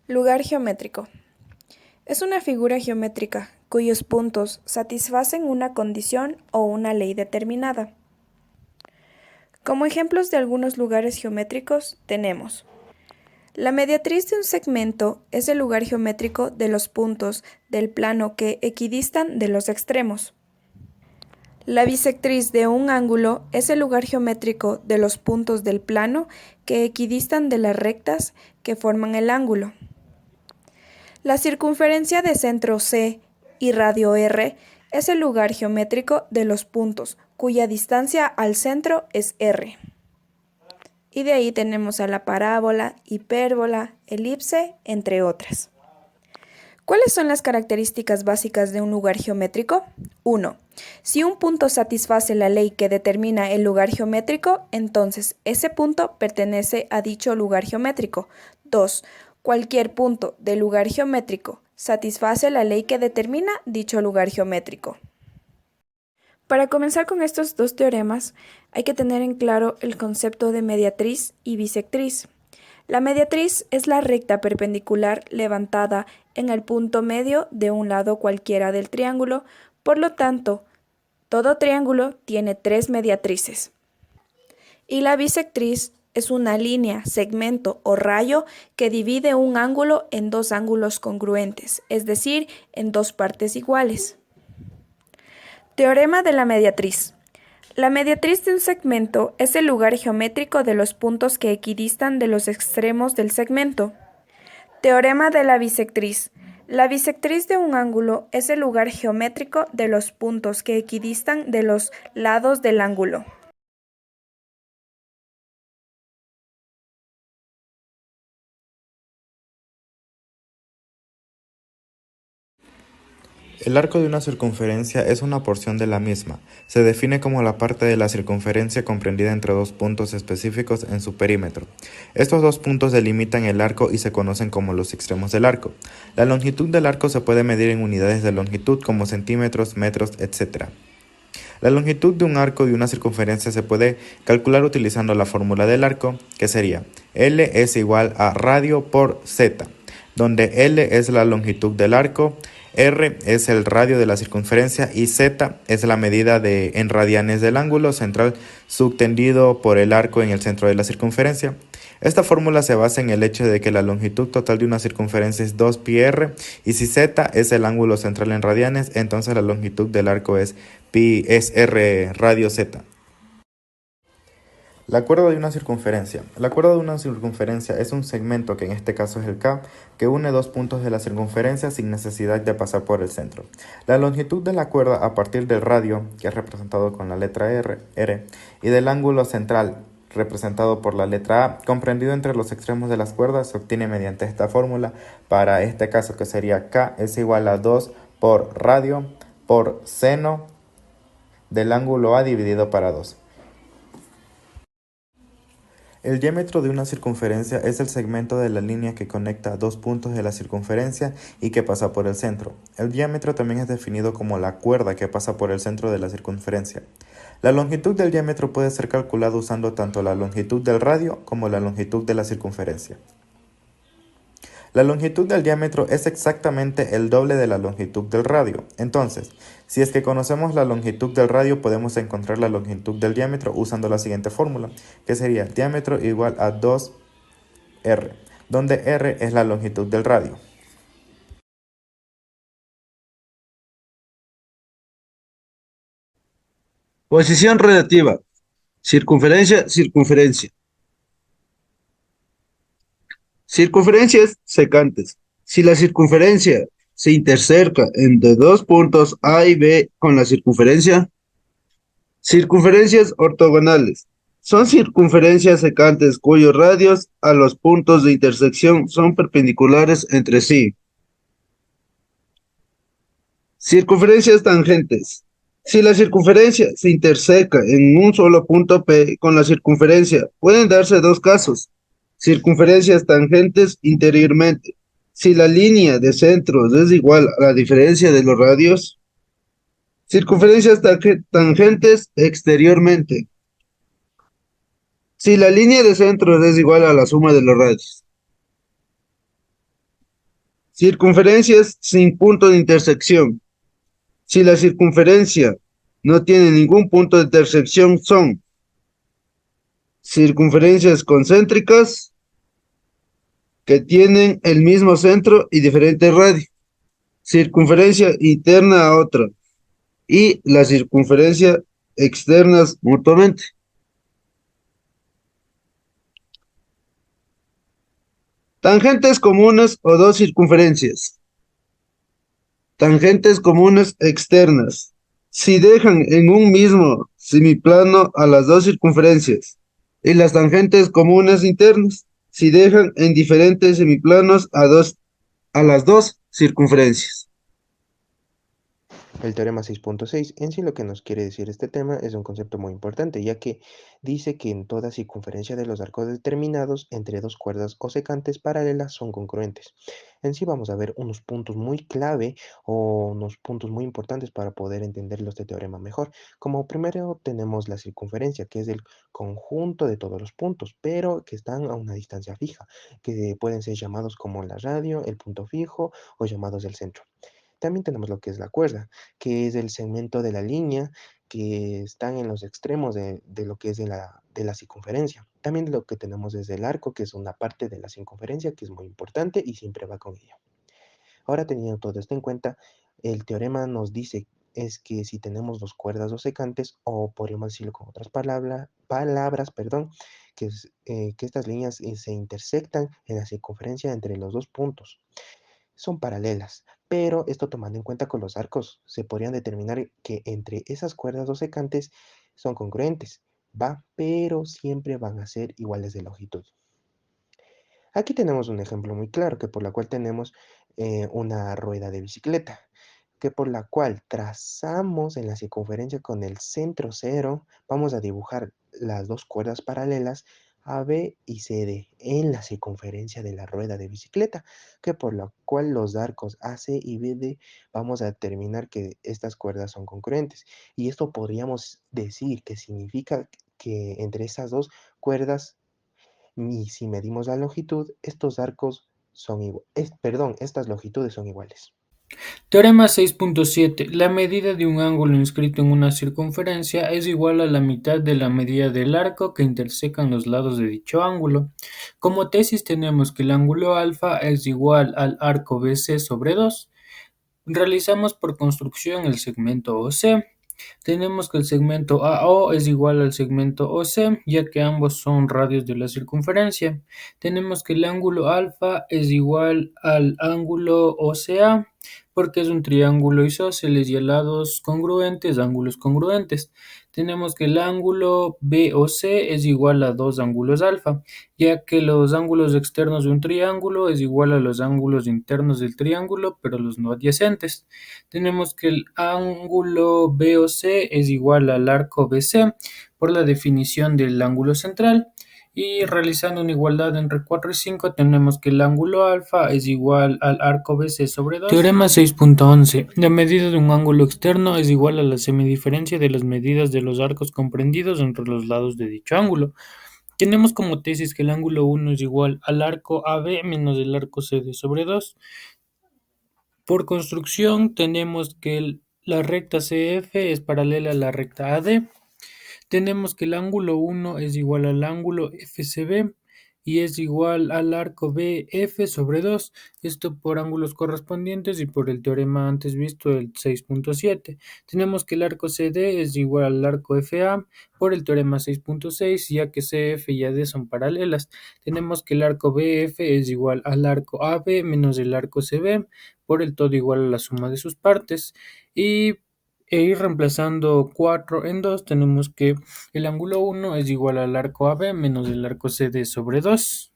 Lugar geométrico. Es una figura geométrica cuyos puntos satisfacen una condición o una ley determinada. Como ejemplos de algunos lugares geométricos tenemos: la mediatriz de un segmento es el lugar geométrico de los puntos del plano que equidistan de los extremos. La bisectriz de un ángulo es el lugar geométrico de los puntos del plano que equidistan de las rectas que forman el ángulo. La circunferencia de centro C y radio R es el lugar geométrico de los puntos cuya distancia al centro es R. Y de ahí tenemos a la parábola, hipérbola, elipse, entre otras. ¿Cuáles son las características básicas de un lugar geométrico? 1. Si un punto satisface la ley que determina el lugar geométrico, entonces ese punto pertenece a dicho lugar geométrico. 2. Cualquier punto del lugar geométrico satisface la ley que determina dicho lugar geométrico. Para comenzar con estos dos teoremas, hay que tener en claro el concepto de mediatriz y bisectriz. La mediatriz es la recta perpendicular levantada en el punto medio de un lado cualquiera del triángulo, por lo tanto, todo triángulo tiene tres mediatrices. Y la bisectriz es una línea, segmento o rayo que divide un ángulo en dos ángulos congruentes, es decir, en dos partes iguales. Teorema de la mediatriz. La mediatriz de un segmento es el lugar geométrico de los puntos que equidistan de los extremos del segmento. Teorema de la bisectriz. La bisectriz de un ángulo es el lugar geométrico de los puntos que equidistan de los lados del ángulo. El arco de una circunferencia es una porción de la misma. Se define como la parte de la circunferencia comprendida entre dos puntos específicos en su perímetro. Estos dos puntos delimitan el arco y se conocen como los extremos del arco. La longitud del arco se puede medir en unidades de longitud como centímetros, metros, etc. La longitud de un arco de una circunferencia se puede calcular utilizando la fórmula del arco, que sería L es igual a radio por Z, donde L es la longitud del arco, R es el radio de la circunferencia y Z es la medida en radianes del ángulo central subtendido por el arco en el centro de la circunferencia. Esta fórmula se basa en el hecho de que la longitud total de una circunferencia es 2πr y si Z es el ángulo central en radianes, entonces la longitud del arco es R radio Z. La cuerda de una circunferencia. La cuerda de una circunferencia es un segmento, que en este caso es el K, que une dos puntos de la circunferencia sin necesidad de pasar por el centro. La longitud de la cuerda a partir del radio, que es representado con la letra R, y del ángulo central, representado por la letra A, comprendido entre los extremos de las cuerdas, se obtiene mediante esta fórmula. Para este caso, que sería K es igual a 2 por radio por seno del ángulo A dividido para 2. El diámetro de una circunferencia es el segmento de la línea que conecta dos puntos de la circunferencia y que pasa por el centro. El diámetro también es definido como la cuerda que pasa por el centro de la circunferencia. La longitud del diámetro puede ser calculada usando tanto la longitud del radio como la longitud de la circunferencia. La longitud del diámetro es exactamente el doble de la longitud del radio. Entonces, si es que conocemos la longitud del radio, podemos encontrar la longitud del diámetro usando la siguiente fórmula, que sería diámetro igual a 2r, donde r es la longitud del radio. Posición relativa. Circunferencia, circunferencia. Circunferencias secantes. Si la circunferencia se intercerca entre dos puntos A y B con la circunferencia. Circunferencias ortogonales. Son circunferencias secantes cuyos radios a los puntos de intersección son perpendiculares entre sí. Circunferencias tangentes. Si la circunferencia se interseca en un solo punto P con la circunferencia, pueden darse dos casos: circunferencias tangentes interiormente, si la línea de centros es igual a la diferencia de los radios; circunferencias tangentes exteriormente, si la línea de centros es igual a la suma de los radios. Circunferencias sin punto de intersección. Si la circunferencia no tiene ningún punto de intersección, son circunferencias concéntricas que tienen el mismo centro y diferente radio. Circunferencia interna a otra y la circunferencia externas mutuamente. Tangentes comunes o dos circunferencias. Tangentes comunes externas. Si dejan en un mismo semiplano a las dos circunferencias. Y las tangentes comunes internas. Si dejan en diferentes semiplanos a las dos circunferencias. El teorema 6.6 en sí lo que nos quiere decir este tema es un concepto muy importante, ya que dice que en toda circunferencia de los arcos determinados entre dos cuerdas o secantes paralelas son congruentes. En sí vamos a ver unos puntos muy clave o unos puntos muy importantes para poder entenderlo este teorema mejor. Como primero tenemos la circunferencia, que es el conjunto de todos los puntos, pero que están a una distancia fija, que pueden ser llamados como la radio, el punto fijo o llamados el centro. También tenemos lo que es la cuerda, que es el segmento de la línea que están en los extremos de lo que es de la circunferencia. También lo que tenemos es el arco, que es una parte de la circunferencia que es muy importante y siempre va con ella. Ahora teniendo todo esto en cuenta, el teorema nos dice es que si tenemos dos cuerdas o secantes, o podríamos decirlo con otras palabras, perdón, que estas líneas se intersectan en la circunferencia entre los dos puntos son paralelas, pero esto tomando en cuenta con los arcos, se podrían determinar que entre esas cuerdas o secantes son congruentes, ¿va? Pero siempre van a ser iguales de longitud. Aquí tenemos un ejemplo muy claro, que por la cual tenemos una rueda de bicicleta, que por la cual trazamos en la circunferencia con el centro cero, vamos a dibujar las dos cuerdas paralelas AB y CD en la circunferencia de la rueda de bicicleta, que por la cual los arcos AC y BD vamos a determinar que estas cuerdas son concurrentes. Y esto podríamos decir que significa que entre esas dos cuerdas, y si medimos la longitud, estos arcos son iguales, perdón, estas longitudes son iguales. Teorema 6.7. La medida de un ángulo inscrito en una circunferencia es igual a la mitad de la medida del arco que intersecan los lados de dicho ángulo. Como tesis tenemos que el ángulo alfa es igual al arco BC sobre 2. Realizamos por construcción el segmento OC. Tenemos que el segmento AO es igual al segmento OC, ya que ambos son radios de la circunferencia. Tenemos que el ángulo alfa es igual al ángulo OCA, porque es un triángulo isósceles y a lados congruentes, ángulos congruentes. Tenemos que el ángulo BOC es igual a dos ángulos alfa, ya que los ángulos externos de un triángulo es igual a los ángulos internos del triángulo, pero los no adyacentes. Tenemos que el ángulo BOC es igual al arco BC por la definición del ángulo central. Y realizando una igualdad entre 4 y 5 tenemos que el ángulo alfa es igual al arco BC sobre 2. Teorema 6.11. La medida de un ángulo externo es igual a la semidiferencia de las medidas de los arcos comprendidos entre los lados de dicho ángulo. Tenemos como tesis que el ángulo 1 es igual al arco AB menos el arco CD sobre 2. Por construcción tenemos que la recta CF es paralela a la recta AD. Tenemos que el ángulo 1 es igual al ángulo FCB y es igual al arco BF sobre 2, esto por ángulos correspondientes y por el teorema antes visto, el 6.7. Tenemos que el arco CD es igual al arco FA por el teorema 6.6, ya que CF y AD son paralelas. Tenemos que el arco BF es igual al arco AB menos el arco CB por el todo igual a la suma de sus partes. Y ir reemplazando 4 en 2, tenemos que el ángulo 1 es igual al arco AB menos el arco CD sobre 2.